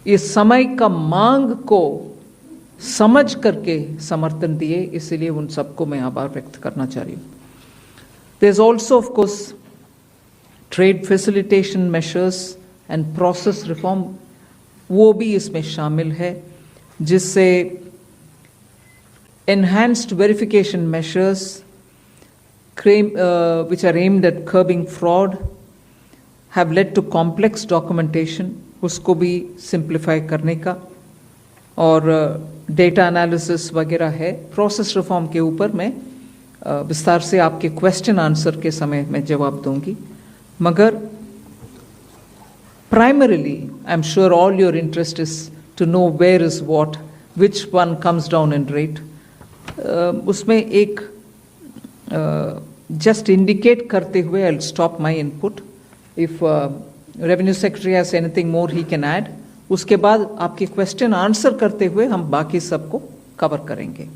इस समय का मांग को समझ करके समर्थन दिए, इसलिए उन सबको मैं आभार व्यक्त करना चाह रही हूँ. There is also, of course, trade facilitation measures and process reform, वो भी इसमें शामिल है, जिससे enhanced verification measures which are aimed at curbing fraud have led to complex documentation, उसको भी simplify करने का, और डेटा एनालिसिस वगैरह है. प्रोसेस रिफॉर्म के ऊपर मैं विस्तार से आपके क्वेश्चन आंसर के समय में जवाब दूंगी. मगर primarily I am sure all your interest is to know where is what, which one comes down in rate. उसमें एक जस्ट इंडिकेट करते हुए I will stop my input. If revenue secretary has anything more he can add. उसके बाद आपके question answer करते हुए हम बाकी सबको कवर करेंगे.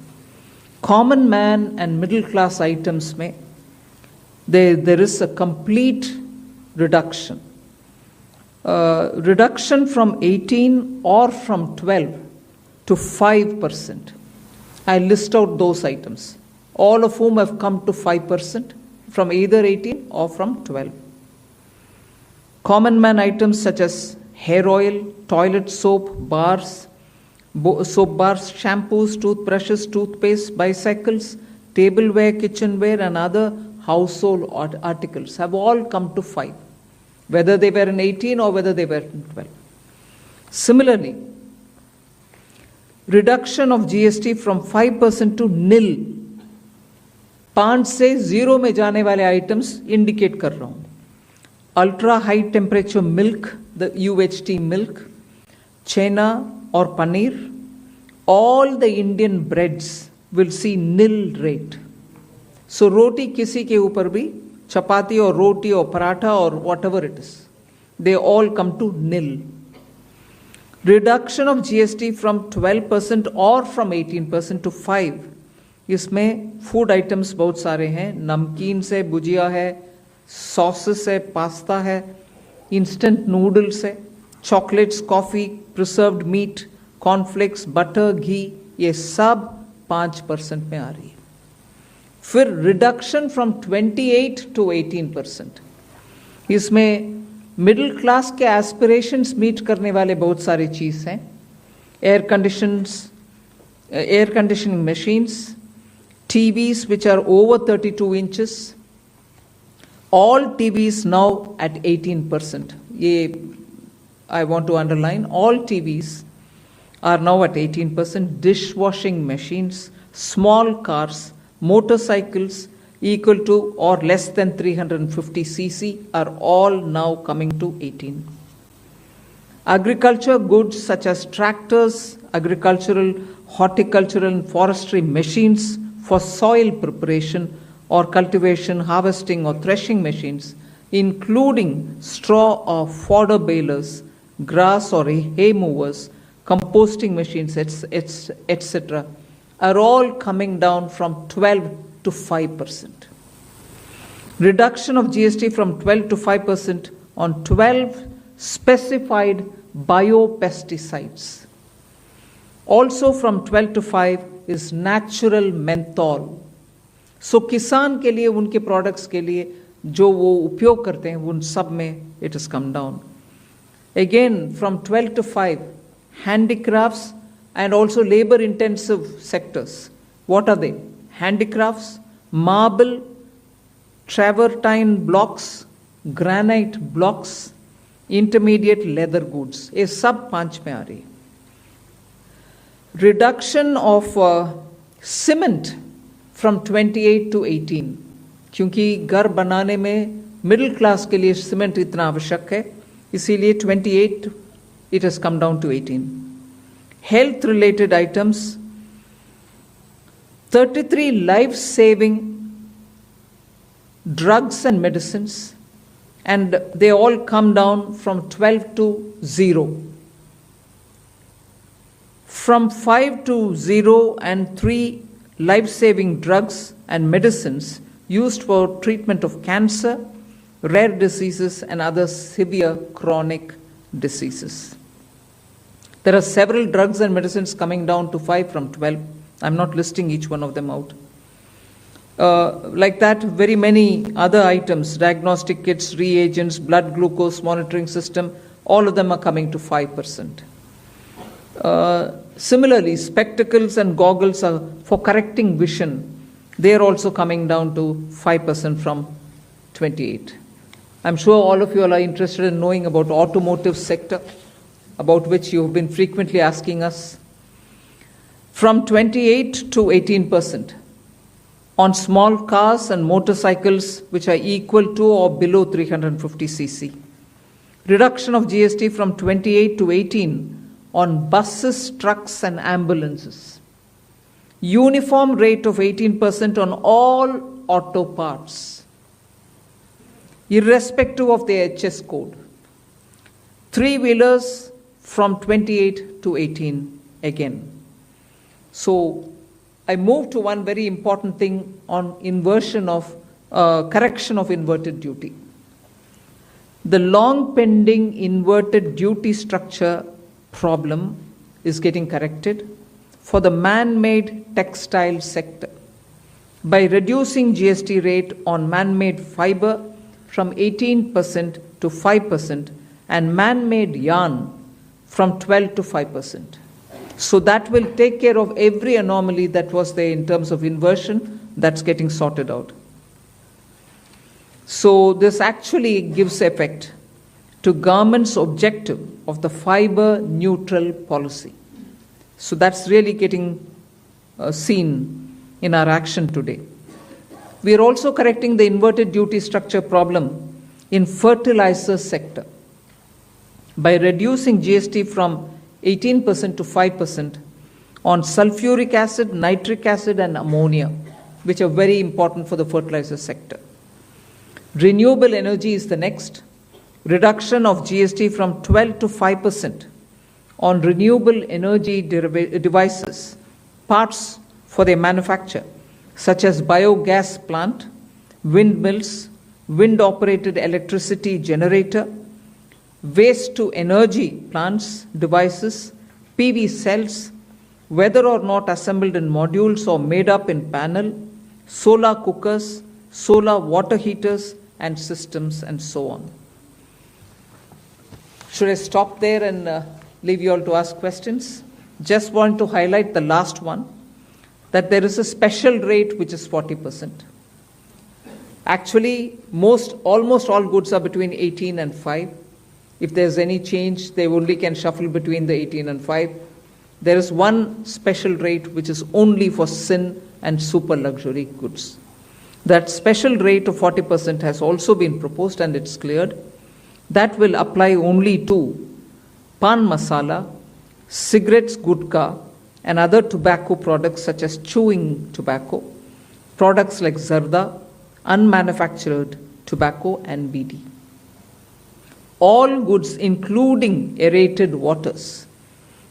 Common man and middle class items में there is a complete reduction. Reduction from 18 or from 12 to 5%. I list out those items, all of whom have come to 5% from either 18 or from 12. Common man items such as hair oil, toilet soap, soap bars, shampoos, toothbrushes, toothpaste, bicycles, tableware, kitchenware, and other household articles have all come to 5. Whether they were in 18 or whether they were in 12. Similarly, reduction of GST from 5% to nil. 5 से 0 में जाने वाले items indicate कर रहा हूँ. Ultra high temperature milk, the UHT milk, chena or paneer, all the Indian breads will see nil rate. So roti किसी के ऊपर भी, chapati or roti or paratha or whatever it is, they all come to nil. Reduction of GST from 12% or from 18% to 5. इसमें food items बहुत सारे हैं. नमकीन से भुजिया है, सॉसेस है, पास्ता है, इंस्टेंट नूडल्स है, chocolates, coffee, preserved meat, cornflakes, butter, घी, ये सब 5% में आ रही है. फिर रिडक्शन फ्रॉम 28 टू 18%. इसमें मिडिल क्लास के एस्पिरेशंस मीट करने वाले बहुत सारी चीज़ हैं. Air conditioning machines, TVs which are over 32 inches, all TVs now at 18%. ये I want to underline, all TVs are now at 18%. Dishwashing machines, small cars, motorcycles equal to or less than 350 cc are all now coming to 18. Agriculture goods such as tractors, agricultural, horticultural and forestry machines for soil preparation or cultivation, harvesting or threshing machines, including straw or fodder balers, grass or hay movers, composting machines, etc., are all coming down from 12 to 5%. Reduction of GST from 12 to 5% on 12 specified biopesticides. Also from 12 to 5 is natural menthol. So किसान के लिए, उनके products के लिए जो वो उपयोग करते हैं, उन सब में it has come down. Again from 12 to 5, handicrafts and also labor intensive sectors. What are they? Handicrafts, marble, travertine blocks, granite blocks, intermediate leather goods. ये सब 5 में आ रही. Reduction of cement from 28 to 18. क्योंकि घर बनाने में मिडिल क्लास के लिए सीमेंट इतना आवश्यक है, इसीलिए 28 it has come down to 18. Health related items, 33 life saving drugs and medicines, and they all come down from 12 to 0. From 5 to 0 and 3 life saving drugs and medicines used for treatment of cancer, rare diseases and other severe chronic diseases. There are several drugs and medicines coming down to 5 from 12. I'm not listing each one of them out. Like that, very many other items, diagnostic kits, reagents, blood glucose monitoring system, all of them are coming to 5%. Similarly, spectacles and goggles are for correcting vision. They are also coming down to 5% from 28. I'm sure all of you all are interested in knowing about automotive sector, about which you have been frequently asking us. From 28 to 18% on small cars and motorcycles which are equal to or below 350 cc. Reduction of GST from 28 to 18 on buses, trucks and ambulances. Uniform rate of 18% on all auto parts, irrespective of the HS code. Three-wheelers from 28 to 18 again. So I move to one very important thing on inversion of correction of inverted duty. The long pending inverted duty structure problem is getting corrected for the man-made textile sector by reducing GST rate on man-made fiber from 18% to 5% and man-made yarn from 12 to 5%. So that will take care of every anomaly that was there in terms of inversion. That's getting sorted out. So this actually gives effect to government's objective of the fiber neutral policy. So that's really getting seen in our action today. We are also correcting the inverted duty structure problem in fertilizer sector by reducing GST from 18% to 5% on sulfuric acid, nitric acid and ammonia, which are very important for the fertilizer sector. Renewable energy is the next. Reduction of GST from 12 to 5% on renewable energy devices, parts for their manufacture, such as biogas plant, windmills, wind-operated electricity generator, waste-to-energy plants, devices, PV cells, whether or not assembled in modules or made up in panel, solar cookers, solar water heaters and systems and so on. Should I stop there and leave you all to ask questions? Just want to highlight the last one, that there is a special rate which is 40%. Actually, almost all goods are between 18 and 5. If there's any change, they only can shuffle between the 18 and 5. There is one special rate which is only for sin and super luxury goods. That special rate of 40% has also been proposed and it's cleared. That will apply only to pan masala, cigarettes, gutka, and other tobacco products such as chewing tobacco, products like zarda, unmanufactured tobacco, and BD. All goods, including aerated waters,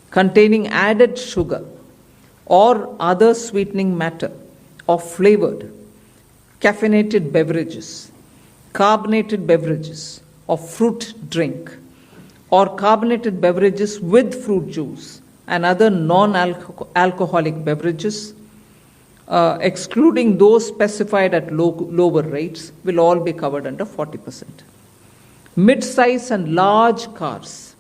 containing added sugar or other sweetening matter, or flavored, caffeinated beverages, carbonated beverages, or fruit drink, or carbonated beverages with fruit juice and other non-alcoholic beverages, excluding those specified at lower rates, will all be covered under 40%. Mid-size and large cars,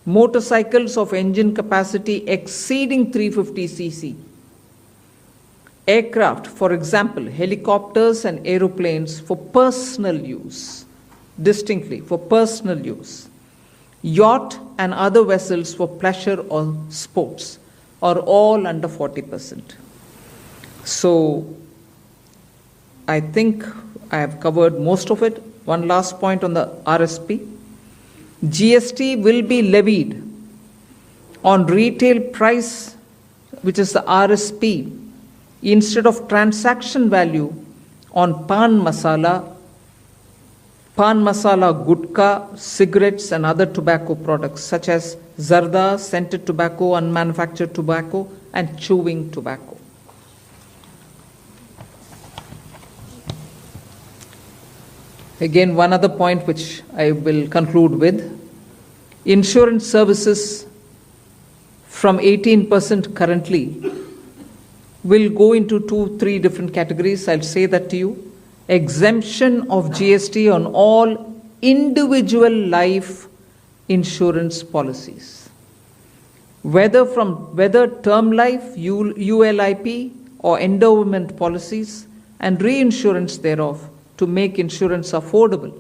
motorcycles of engine capacity exceeding 350 cc, aircraft, for example, helicopters and aeroplanes for personal use, distinctly for personal use, yacht and other vessels for pleasure or sports are all under 40%. So I think I have covered most of it. One last point on the RSP. GST will be levied on retail price, which is the RSP, instead of transaction value on pan masala, gutka, cigarettes and other tobacco products such as zarda, scented tobacco, unmanufactured tobacco and chewing tobacco. Again, one other point which I will conclude with. Insurance services from 18% currently will go into 2-3 different categories. I'll say that to you. Exemption of GST on all individual life insurance policies, whether term life, ULIP, or endowment policies, and reinsurance thereof, to make insurance affordable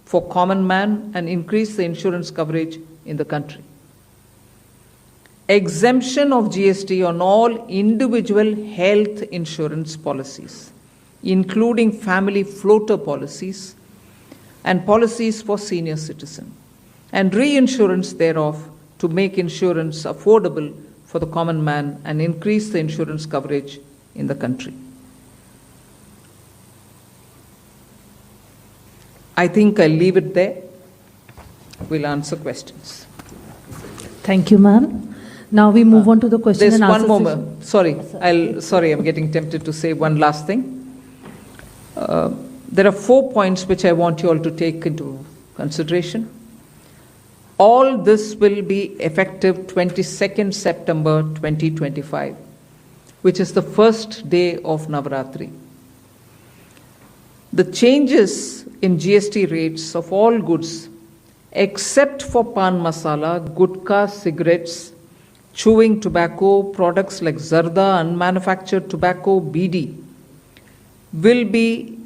for common man and increase the insurance coverage in the country. Exemption of GST on all individual health insurance policies, including family floater policies and policies for senior citizen, and reinsurance thereof, to make insurance affordable for the common man and increase the insurance coverage in the country. I think I'll leave it there. We'll answer questions. Thank you, ma'am. Now we move on to the question There's and answer one more. session. Sorry, I'm getting tempted to say one last thing. There are 4 points which I want you all to take into consideration. All this will be effective 22nd September 2025, which is the first day of Navaratri. The changes in GST rates of all goods except for pan masala, gutka, cigarettes, chewing tobacco, products like zarda, unmanufactured tobacco, BD, will be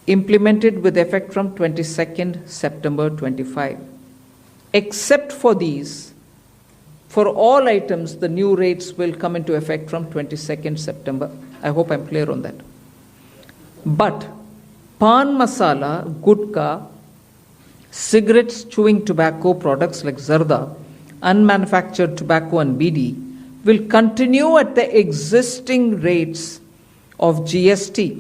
implemented with effect from 22nd September 25. Except for these, for all items, the new rates will come into effect from 22nd September. I hope I'm clear on that. But pan masala, gutka, cigarettes, chewing tobacco, products like zarda, unmanufactured tobacco and BD will continue at the existing rates of GST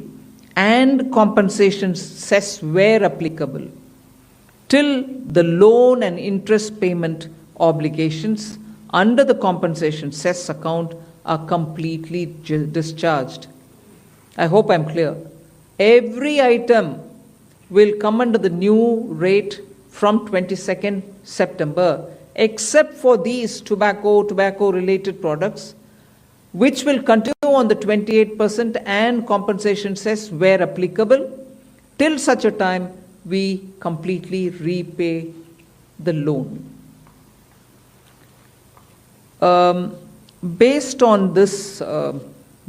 and compensation cess where applicable till the loan and interest payment obligations under the compensation cess account are completely discharged. I hope I'm clear. Every item will come under the new rate from 22nd September, except for these tobacco-related products, which will continue on the 28% and compensation cess where applicable, till such a time we completely repay the loan. Based on this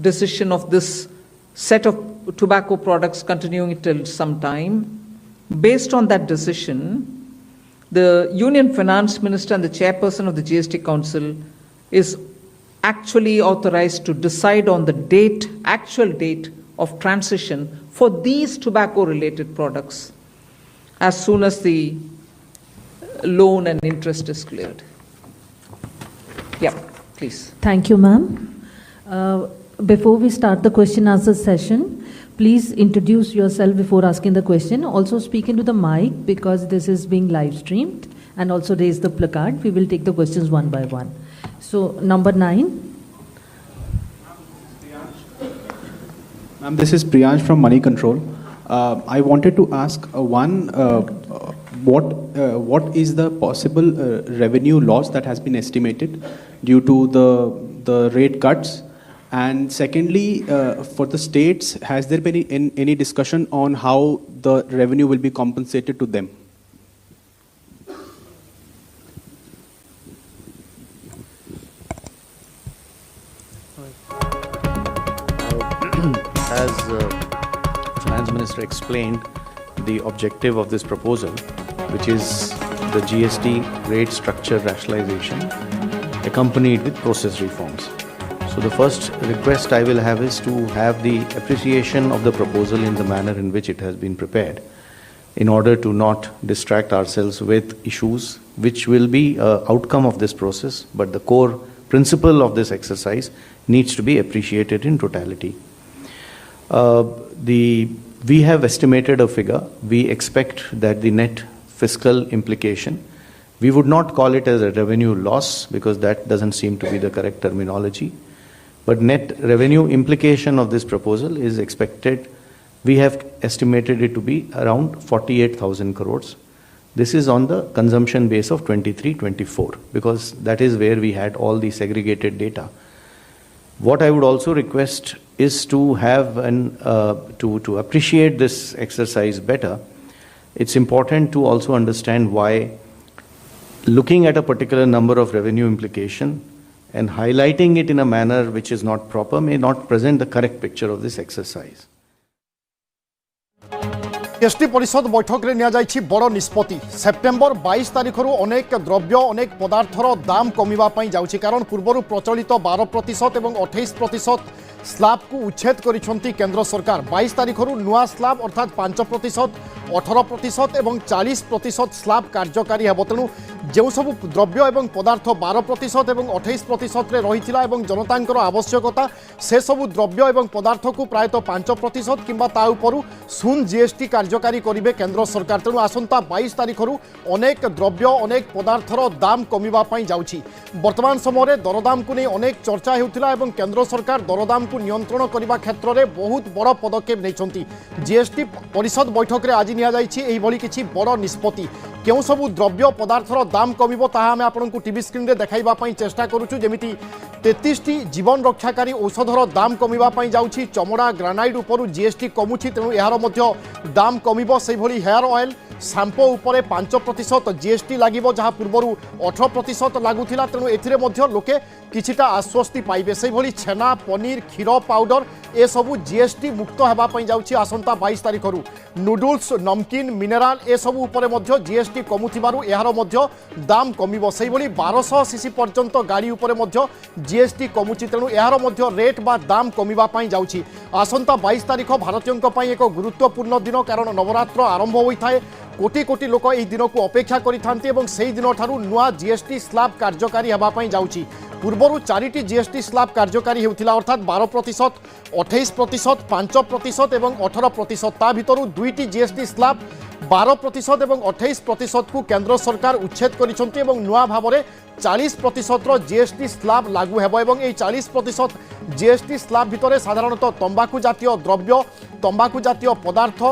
decision of this set of tobacco products continuing till some time, based on that decision, the Union Finance Minister and the Chairperson of the GST Council is actually authorized to decide on the actual date of transition for these tobacco-related products as soon as the loan and interest is cleared. Yeah, please. Thank you, ma'am. Before we start the question answer session, please introduce yourself before asking the question. Also speak into the mic because this is being live streamed, and also raise the placard. We will take the questions one by one. So, number 9. Ma'am, this is Priyansh from Money Control. I wanted to ask what is the possible revenue loss that has been estimated due to the rate cuts? And secondly, for the states, has there been any discussion on how the revenue will be compensated to them? As Finance Minister explained, the objective of this proposal, which is the GST rate structure rationalization, accompanied with process reforms. So the first request I will have is to have the appreciation of the proposal in the manner in which it has been prepared, in order to not distract ourselves with issues which will be an outcome of this process, but the core principle of this exercise needs to be appreciated in totality. We have estimated a figure. We expect that the net fiscal implication, we would not call it as a revenue loss because that doesn't seem to be the correct terminology. But net revenue implication of this proposal is expected, we have estimated it to be around 48,000 crores, This is on the consumption base of 23-24 because that is where we had all the segregated data. What I would also request is to have to appreciate this exercise better. It's important to also understand why looking at a particular number of revenue implication and highlighting it in a manner which is not proper may not present the correct picture of this exercise. GST परिषद बैठक रे निया जाइछि बड़ निष्पत्ति September 22 तारिख रु अनेक द्रव्य अनेक पदार्थर दाम कमिबा पई जाउछि कारण पूर्वरु प्रचलित 12% एवं 28% स्लैब को उच्छेद करिसंती केंद्र सरकार 22 तारिख रु नुआ स्लैब अर्थात 5%, 18% एवं 40% स्लैब कार्यकारी हेबो। तेणु जो सब द्रव्य एवं पदार्थ 12% एवं 28% रे रहिथिला एवं जनतांकर आवश्यकता से सब द्रव्य एवं पदार्थ को प्रायतः 5% किंबा ता उपरु शून्य जीएसटी कार्यकारी करिवे केंद्र सरकार। तेणु आसंता 22 तारिख रु अनेक द्रव्य अनेक पदार्थर दाम कमिबा पई जाउछि। वर्तमान समय दरदाम को नहीं अनेक चर्चा हेउथिला एवं केंद्र सरकार दरदाम को नियंत्रण करने क्षेत्र में बहुत बड़ पदक्षेप नहीं। जीएसटी परिषद बैठक में आज नि किसी बड़ निष्पत्ति क्यों सब द्रव्य पदार्थर दाम कमिबो ताहा आमे आपनकु टीवी स्क्रीन रे देखाइबा पई चेष्टा करूछु। जेमिति 33टी जीवन रक्षाकारी औषधर दाम कमिबा पई जाउछि। चमड़ा ग्रानाइट उपरु जीएसटी कमुछि तेणु यार मध्य दाम कमिबो। सेहि भली हेयर ऑयल शैम्पो उपरे 5% जीएसटी लागिबो जहाँ पूर्वरु 18% लागुथिला। तेणु एथिरे मध्य लोके किछिटा आश्वस्ति पाइबे। सेहि भली छेना पनीर क्षीर पाउडर ए सबु जीएसटी मुक्त हेबा पई जाउछि आसंता 22 तारिख रु। नूडल्स नमकीन मिनेराल ए सबु उपरे मध्य जीएसटी कमुथिबारु एहार मध्य दाम कमिबो। सेहि भली 1200 सीसी पर्यंत गाड़ी उपरे मध्य जीएसटी कमुछि। तेणु एहार मध्य रेट बा दाम कमिबा पई जाउछि। आसंता 22 तारिख भारतीयଙ୍କ ପାଇଁ ଏକ गुरुत्वपूर्ण दिन कारण नवरात्र आरंभ होइथाय। कोटी कोटी लोक एही दिन को अपेक्षा करिथांती एवं सेही दिन ठारू नुआ जीएसटी स्लैब कार्यकारी हेबा पई जाउछि। पूर्वरु 4टी जीएसटी स्लैब कार्यकारी हेउथिला अर्थात 12%, 28%, 5% एवं 18%। ता भितरु 2टी जीएसटी स्लैब 12% एवं 28% को केंद्र सरकार उच्छेद करिसंती एवं नुआ भावरे 40% जीएसटी स्लैब लागू हेबो। एवं एई 40% जीएसटी स्लैब भितरे साधारणतः तंबाकू जातीय द्रव्य तंबाकू जातीय पदार्थ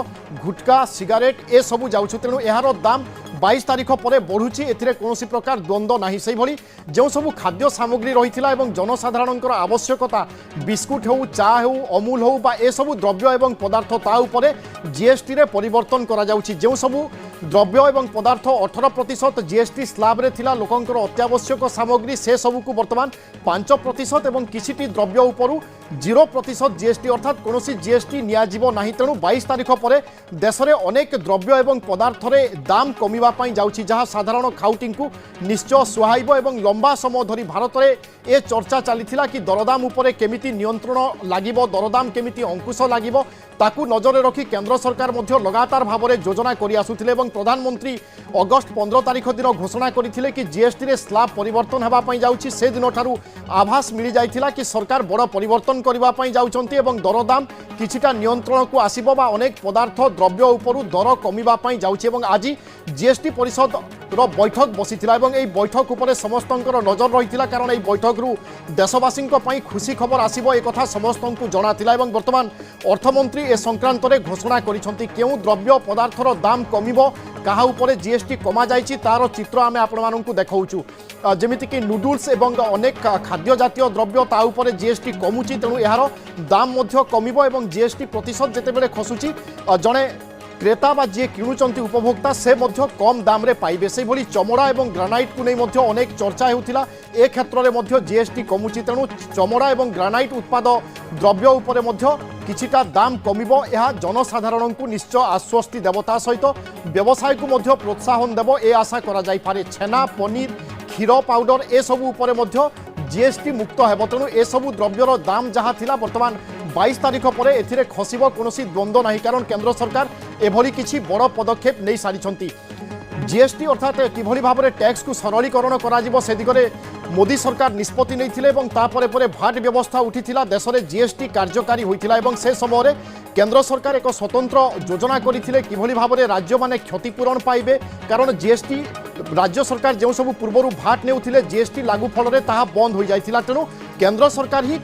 गुटखा सिगारेट ए सबु जाउछु। तेणु एहार दाम 22 तारिख पर बढ़ुची एथिरे कोनोसी प्रकार द्वंद्व नाही। सेहि भली जो सब खाद्य सामग्री रहिथिला एवं जनसाधारणकर आवश्यकता बिस्कुट हो चा हो अमूल हो बा ए सब द्रव्य एवं पदार्थ ता उपरे जीएसटी रे परिवर्तन करा जाउची। जो सब द्रव्य एवं पदार्थ 18% जीएसटी स्लैब रे थिला लोकंकर अत्यावश्यक सामग्री से सबु को वर्तमान 5% एवं किछिटी द्रव्य उपरु 0% जीएसटी अर्थात कोनोसी जीएसटी निया जीवो नाही। तेणु 22 तारिख पर देश में अनेक द्रव्य एवं पदार्थ रे दाम कमिबा पई जाउछि जहाँ साधारण खाउटी को निश्चय सुहाइबो। एवं लंबा समय धरी भारत में ए चर्चा चलीथिला कि दरदाम उपरे केमिति नियंत्रण लागिबो दरदाम केमिति अंकुश लागिबो ताकू नजर रखी केंद्र सरकार मध्य लगातार भाव में योजना करि आसुथिले। एवं प्रधानमंत्री अगस्त 15 तारिख दिन घोषणा करथिले कि जीएसटी रे स्लैब परिवर्तन हेबा पई जाउछि। से दिन ठारू आभास मिली जाइथिला कि सरकार बड़ परिवर्तन करबा पई जाउछंती एवं दरदाम किछिटा नियंत्रण को आसीबो बा अनेक पदार्थ द्रव्य उपरु दर कमिबा पई जाउछि। एवं आज जीएसटी परिषद रो बैठक बसिथिला एवं एई बैठक उपरे समस्तंकर नजर रहिथिला कारण एई बैठक रु देशवासींक पई खुशी खबर आसीबो ए कथा समस्तंकु जणाथिला। एवं वर्तमान अर्थमंत्री ए संक्रांत रे घोषणा करिसंती केउ द्रव्य पदार्थर दाम कमिबो कहा उपरे जीएसटी कमा जाइछि तार चित्र आमे आपण माननकु देखाउछु। जेमिति कि नूडल्स एवं अनेक खाद्य जातीय द्रव्य ता उपरे जीएसटी कमुछि। तेणु एहार दाम मध्य कमिबो एवं जीएसटी प्रतिशत जेतेबेले खसुछि जणे क्रेता बा जी किणुचंती उपभोक्ता से मध्य कम दाम रे पाइबे। से भली चमड़ा एवं ग्रानाइट को नहीं मध्य अनेक चर्चा हेउथिला ए क्षेत्र में मध्य जीएसटी कमुछि। तेणु चमड़ा एवं ग्रानाइट उत्पाद द्रव्य उपरे मध्य किछिटा दाम कमिबो यह जनसाधारण को निश्चय आश्वस्ति देवता सहित व्यवसाय को मध्य प्रोत्साहन देव ए आशा करा जाई पारे। छेना पनीर क्षीर पाउडर ए सबु उपरे मध्य जीएसटी मुक्त हेबो। तेणु ए सबु द्रव्यर दाम जहाँ थिला वर्तमान 22 तारिख पर एथिरे खसिबो कोनोसी द्वंद्व नाही कारण केंद्र सरकार एभली किछि बड़ पदक्षेप नहीं सारिछंती। जीएसटी अर्थात किभली भाव में टैक्स को सरलीकरण करा से दिगरे मोदी सरकार निष्पत्ति नहीं एवं तापर पर भाट व्यवस्था उठीथिला देश में जीएसटी कार्यकारी होइथिला एवं से समय केंद्र सरकार एक स्वतंत्र योजना करथिले किभली भाव में राज्य माने क्षतिपूरण पाइबे कारण जीएसटी राज्य सरकार जो सब पूर्व भाट नेउथिले जीएसटी लागू फल ताहा बंद हो जाइथिला। तेणु केंद्र सरकार ही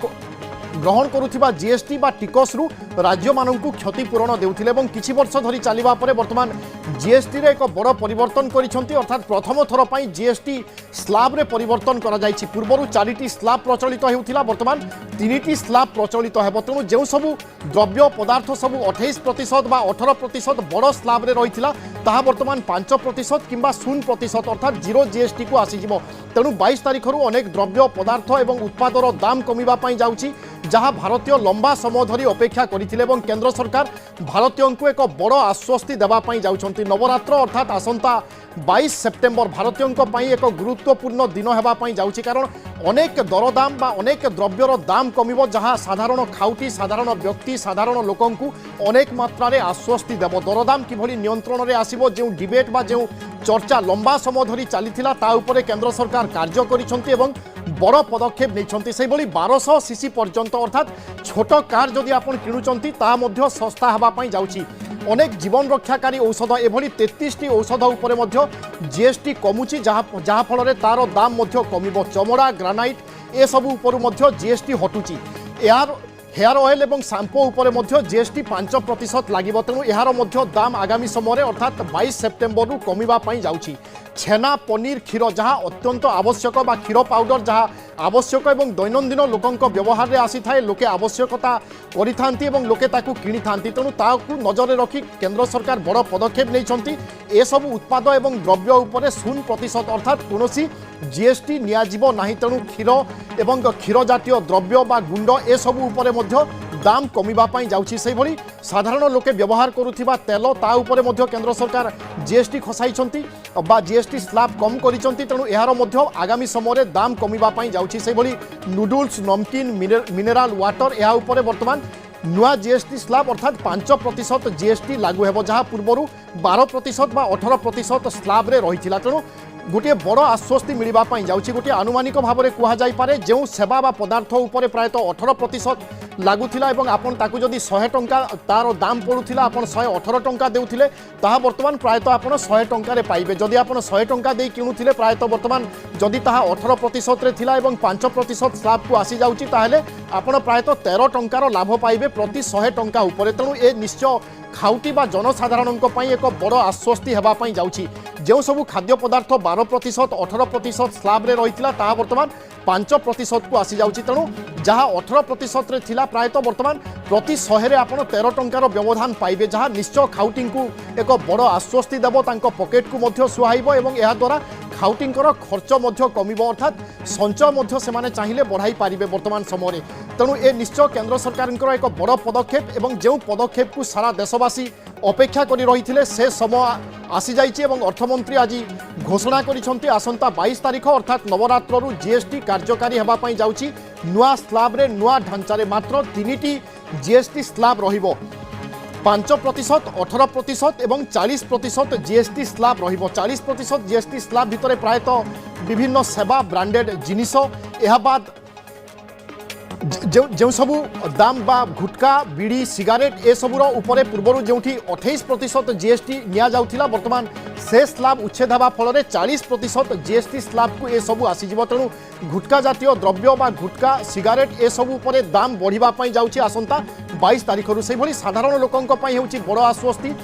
ग्रहण करुथिबा जीएसटी बा टिकस रु राज्य माननकु क्षतिपूरण देउथिले एवं किछि वर्ष धरि चलिबा परे वर्तमान जीएसटी रे एक बड़ परिवर्तन करिसंती अर्थात प्रथम थर पई जीएसटी स्लैब रे परिवर्तन करा जायछि पूर्वरु 4टी स्लैब प्रचलित हेउथिला वर्तमान 3टी स्लैब प्रचलित हेबो तेणु जे सबु द्रव्य पदार्थ सबु 28% बा 18% बड़ स्लैब रे रहिथिला ताहा वर्तमान 5% किंबा 0% अर्थात जीरो जीएसटी को आसीजिवो तेणु 22 तारिख रु अनेक द्रव्य पदार्थ एवं उत्पादर दाम कमिबा पई जाउछि जहाँ भारतीय लंबा समय धरी अपेक्षा करथिले एवं केंद्र सरकार भारतीयों को एक बड़ आश्वस्ति देबा पई जाउछंती नवरात्र अर्थात आसंता 22 सेप्टेम्बर भारतीयों पई एक गुरुत्वपूर्ण दिन हेबा पई जाउछि कारण अनेक दरदाम बा अनेक द्रव्यर दाम कमिबो जहाँ साधारण खाउटी साधारण व्यक्ति साधारण लोकंकु अनेक मात्रा रे आश्वस्ति देबो दरदाम किभली नियंत्रण रे आसीबो जे डिबेट बा जे चर्चा लंबा समय धरी चलीथिला ता उपरे केंद्र सरकार कार्य करिसंती एवं बड़ पदक्षेप नहीं से 1200 सीसी पर्यंत अर्थात छोट कार जदि आप किणुचंती ता मध्य सस्ता हवापाई जाउछि अनेक जीवन रक्षाकारी औषध एभली 33टी औषध उपरे मध्य जीएसटी कमुछि जहाँ फल तार दाम मध्य कमिबो चमड़ा ग्रानाइट ए सब उपरु मध्य जीएसटी हटुछि यार हेयर ऑयल एवं शैम्पू उपरे मध्य जीएसटी 5% लागिबो तेणु यार मध्य दाम आगामी समय अर्थात 22 सेप्टेम्बर रु कमिबा पई जाउछि छेना पनीर क्षीर जहाँ अत्यंत आवश्यक बा क्षीर पाउडर जहाँ आवश्यक एवं दैनंदिन लोकंक व्यवहार रे आसी थाए लोके आवश्यकता करिथांती एवं लोके ताकू किणी थांती तेणु ताकू नजर रखी केंद्र सरकार बड़ पदक्षेप नैछंती ए सब उत्पाद एवं द्रव्य उपरे 0% अर्थात कोनोसी जीएसटी नियाजिबो नाही तेणु क्षीर एवं क्षीर जातीय द्रव्य बा गुंड ए सब उपरे मध्य दाम कमिबा पई जाउछि सेहि भली साधारण लोके व्यवहार करुथिबा तेल ता उपरे मध्य केंद्र सरकार जीएसटी खसाइछंती बा जीएसटी स्लैब कम करिछंती तेणु एहार मध्य आगामी समय दाम कमिबा पई जाउछि सेहि भली नूडल्स नमकीन मिनेराल वाटर एहा उपरे वर्तमान नुआ जीएसटी स्लैब अर्थात 5% जीएसटी लागू हेबो जहाँ पूर्वरु 12% बा 18% स्लैब रे रहिथिला तेणु गोटे बड़ आश्वस्ति मिलवा जाउछि गोटे आनुमानिक भाव में कहुई पारे जो सेवा बा पदार्थ उपरे प्रायतः 18% लगुला और आपन ताकू जदि 100 टंका तार दाम पड़ूला आप 118 टंका देउथिले ताहा वर्तमान प्रायतः आप 100 टंका पाइबे जदि आप 100 टंका दे किणुथिले प्रायतः वर्तमान जदि ताहा 18% रे थिला एवं 5% स्लैब को आसी जाउछि ताहेले आपण प्रायतः 13 टंकार लाभ पाइबे प्रति 100 टंका उपरे तेणु ए निश्चय खाउटी बा जनसाधारण एक बड़ आश्वस्ति हेबापई जाउछि जो सबु खाद्य पदार्थ 12% 18% स्लैब रे रहिथिला ताहा वर्तमान 5% को आसी जाउछि तेणु जहाँ 18% रे थिला प्रायतः वर्तमान प्रति 100 रे आपण 13 टंकार व्यवधान पाइबे जहाँ निश्चय खाउटी को एक बड़ आश्वस्ति देबो तांको पॉकेट को मध्य सुहाइबो एवं एहा द्वारा खाउटींकर खर्च मध्य कमिबो अर्थात संचय मध्य सेमाने चाहिए बढ़ाई पारिबे वर्तमान समय तेणु ए निश्चय केंद्र सरकारଙ୍କର एक बड़ पदक्षेप एवं जो पदक्षेप को सारा देशवासी अपेक्षा करी रहिथिले से समय आसी जाइछि एवं अर्थमंत्री आज घोषणा करिसंती आसंता 22 तारिख अर्थात नवरात्रु जीएसटी कार्यकारी हेबा पई जाउछि नुआ स्लैब रे नुआ ढांचा रे मात्र 3टी जीएसटी स्लैब रहिबो 5%, 18% एवं 40% जीएसटी स्लैब रहिबो 40% जीएसटी स्लैब भितरे प्रायतः विभिन्न सेवा ब्रांडेड जिनिस एहा बाद जो सबू दाम बा गुटका बीड़ी सिगारेट ए सबूर उपरे पूर्वर जो 28% जीएसटी निया जाउथिला वर्तमान से स्लैब उच्छेद होगा फल 40% जीएसटी स्लैब को ए सबू आसीजिवो तेणु गुटका जातीय द्रव्य बा गुटका सिगारेट ए सबू उपरे दाम बढ़िबा जाउछि आसंता 22 तारिखरु से भली साधारण लोकंक पई हेउछि बड़ आश्वस्ति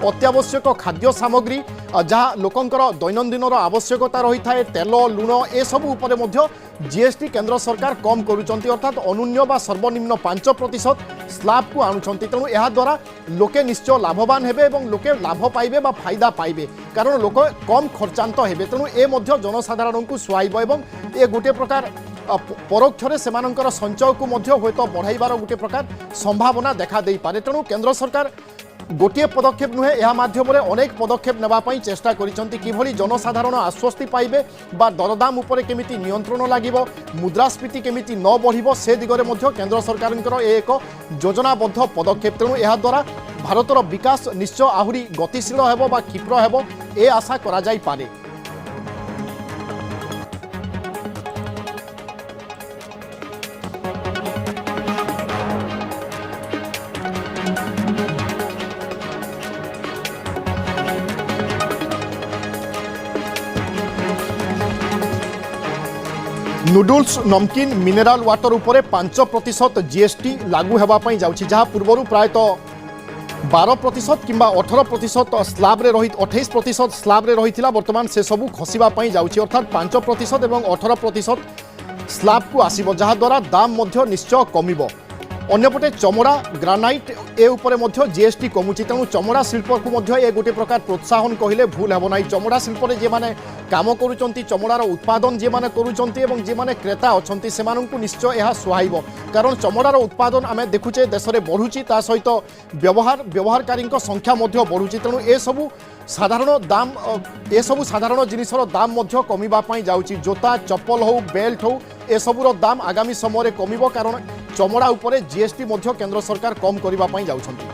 अत्यावश्यक खाद्य सामग्री जहाँ लोकंकर दैनंदिन आवश्यकता रही है तेल लुण ए सब उपरे मध्य जीएसटी केंद्र सरकार कम करुचंती अर्थात अनुन्य बा सर्वनिम्न 5% स्लैब को आणुचंती तेणु यह द्वारा लोके निश्चय लाभवान हेबे एवं लोके लाभ पाइबे बा फायदा पाइबे कारण लोक कम खर्चांत हेबे तेणु ए मध्य जनसाधारण को सुहाइब एवं ए गोटे प्रकार परोक्षरे सेमानंकर संचय को मध्य होयतो बढ़ाइबार गोटे प्रकार संभावना देखा दे पारे तेणु केंद्र सरकार गोटे पदक्षेप नुहे यह माध्यम अनेक पदक्षेप नेबापई चेष्टा करिसंती किभली जनसाधारण आश्वस्ति पाइबे बा दरदाम उपरे केमिति नियंत्रण लागिबो मुद्रास्फीति केमिति न बढ़िबो से दिगरे मध्य केंद्र सरकारଙ୍କର एक योजनाबद्ध पदक्षेप तेणु यह द्वारा भारतर विकास निश्चय आहुरी गतिशील हेबो बा क्षिप्र हेबो ए आशा करा जाई पारे। नूडल्स नमकीन मिनेराल वाटर उपरे 5% जीएसटी लागू होगापी जाऊँगी जहाँ पूर्वर प्रायतः 12% कि 18% स्लाब रे रही 28% स्लाब रे रही बर्तमान से सबू खसवाई जाऊँगी अर्थात 5% और 18% स्लाब को आसब जहाद्वारा दाम निश्चय कमिब अन्यपटे चमड़ा ग्रानाइट ए उपरे जीएसटी कमुची तेणु चमड़ा शिल्प को ए गोटे प्रकार प्रोत्साहन कहले भूल हेब ना चमड़ा शिल्प जे माने काम करुचंती चमड़ार उत्पादन जे माने करुचंती एवं जे माने क्रेता अछंती सेमानंकु निश्चय यह सुहाइब कारण चमड़ार उत्पादन आमे देखुचे देश में बढ़ुची ता सहित व्यवहारकारी संख्या बढ़ुची तेणु ए सबू साधारण दाम ए सबू साधारण जिनिसर दाम कमिबापई जाउची जोता चप्पल हो बेल्ट हो ए सबूर दाम आगामी समय कमिब कारण चमड़ा उपरे जीएसटी केंद्र सरकार कम करने जाउछंती।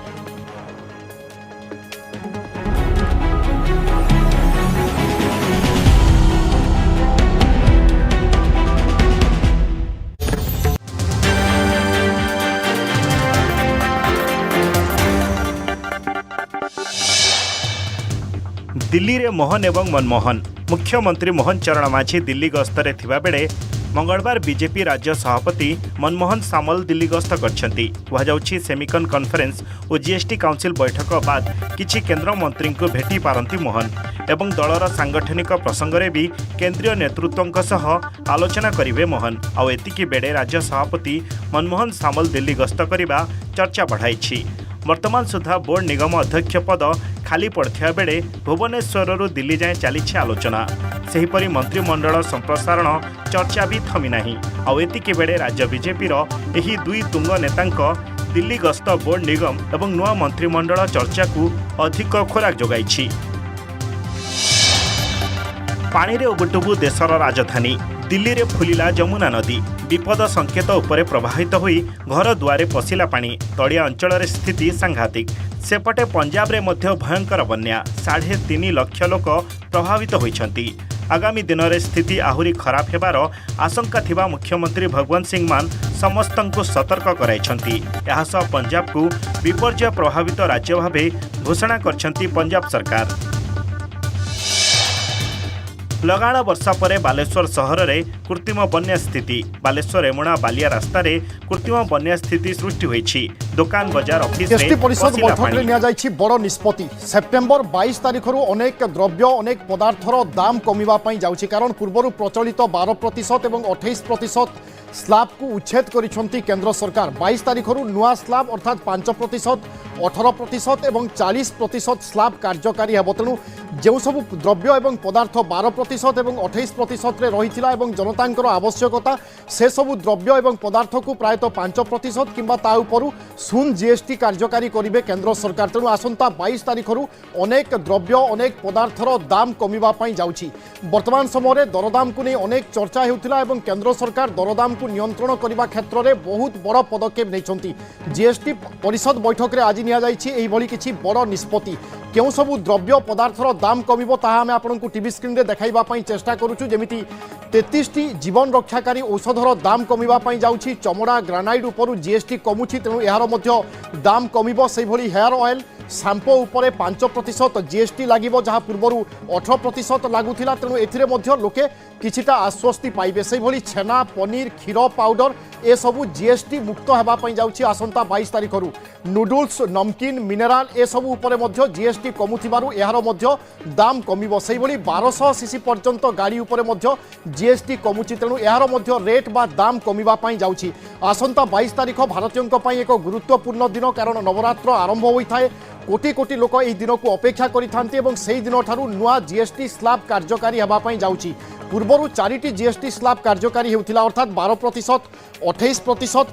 दिल्ली रे मोहन एवं मनमोहन मुख्यमंत्री मोहन चरण माझी दिल्ली गस्तरे थिबा बेले मंगलवार बीजेपी राज्य सभापति मनमोहन सामल दिल्ली गस्त करछंती कुहाଯାଉଛି सेमिकन कॉन्फ्रेंस और जीएसटी काउंसिल बैठक बाद किछि केंद्र मंत्री को भेटी पारंती मोहन एवं दलर सांगठनिक प्रसंग रे भी केंद्रीय नेतृत्वଙ୍କ सह आलोचना करिवे मोहन आ एतिकी बेडे राज्य सभापति मनमोहन सामल दिल्ली गस्त करिबा चर्चा बढ़ाइछि। वर्तमान सुधा बोर्ड निगम अध्यक्ष पद खाली पड़थिया बेले भुवनेश्वर दिल्ली जाए चली आलोचना सेहीपरि मंत्रिमंडल संप्रसारण चर्चा भी थमी नाही आउ एतिके बेले राज्य बीजेपी एही दुई तुंग नेतांक दिल्ली गस्त बोर्ड निगम एवं नुआ मंत्रिमंडल चर्चा को अधिक खोराक जोगाइछि। पानी रे उबुटुबु देशर राजधानी दिल्ली रे फुलिला जमुना नदी विपद संकेत उपरे प्रवाहित होई घर दुआरे पशिला पानी तड़िया अंचल स्थिति सांघातिक सेपटे पंजाब रे मध्य भयंकर बन्या 3.5 लाख लोक प्रभावित होइछंती। आगामी दिन में स्थिति आहुरी खराब हेबार आशंका थिबा मुख्यमंत्री भगवंत सिंह मान समस्तंकु सतर्क कराइछंती। एहा सह पंजाब को विपर्यय प्रभावित राज्य भावे घोषणा करछंती पंजाब सरकार। लगाण वर्षा परे बालेश्वर सहर रे कृत्रिम बन्या स्थिति बालेश्वर एमुणा बालिया रास्ता रे कृत्रिम बन्या स्थिति सृष्टि होईछि। दुकान बाजार ऑफिस रे परिषद बैठक रे निया जाईछि बड़ निष्पत्ति सेप्टेम्बर 22 तारिख रु अनेक द्रव्य अनेक पदार्थर दाम कमिबा पई जाउछि कारण पूर्वरु प्रचलित 12% एवं 28% स्लाब को उच्छेद करिसंती केंद्र सरकार 22 तारिख रु नुआ स्लाब अर्थात 5% 18% एवं 40% स्लाब कार्यकारी हेब तेणु जो सब द्रव्य एवं पदार्थ 12% एवं 28% रे रहिथिला एवं जनतांकर आवश्यकता से सब द्रव्य एवं पदार्थ को प्रायतः 5% किंबा ता उपरु शून्य जीएसटी कार्यकारी करिवे केंद्र सरकार तेणु आसंता 22 तारिख रु अनेक द्रव्य अनेक पदार्थर दाम कमिबा पई जाउछि। वर्तमान समय दरदाम को नहीं अनेक चर्चा हेउथिला एवं केंद्र सरकार दरदाम को नियंत्रण करने क्षेत्र में बहुत बड़ पदक्षेप नहीं जीएसटी परिषद बैठक में आज नि किछि बड़ निष्पत्ति क्यों सब द्रव्य पदार्थर दाम कमिबो ताहा आमे आपनकु टीवी स्क्रीन रे देखाइबा पई चेष्टा करूछु जेमिति 33टी जीवन रक्षाकारी औषधर दाम कमिबा पई जाउछि चमड़ा ग्रानाइट उपरु जीएसटी कमुछि तेणु यार मध्य दाम कमिबो सेहि भली हेयर ऑयल शाम्पो उपरे 5% जीएसटी लागिबो जहाँ पूर्वरु 18% लागुथिला तेणु एथिरे मध्य लोके किछिटा आश्वस्ति पाइबे सेहि भली छेना पनीर क्षीर पाउडर ए सबु जीएसटी मुक्त हेबा पई जाउछि आसंता 22 तारिख रु नूडल्स नमकीन मिनेराल ए सबु उपरे मध्य जीएसटी कमुथिबारु एहार मध्य दाम कमिबो सेहि भली 1200 सीसी पर्यंत गाड़ी उपरे मध्य जीएसटी कमुछि तेणु एहार मध्य रेट बा दाम कमिबा पई जाउछि आसंता 22 तारिख भारतीयंक पई एक गुरुत्वपूर्ण दिन कारण नवरात्र आरंभ होइथाय कोटी कोटी लोक यह दिन को अपेक्षा करिथांती एवं सेही दिन ठारू नुआ जीएसटी स्लाब कार्यकारी हेबा पई जाउछि पूर्वरु 4टी जीएसटी स्लाब कार्यकारी हेउथिला अर्थात 12% 28%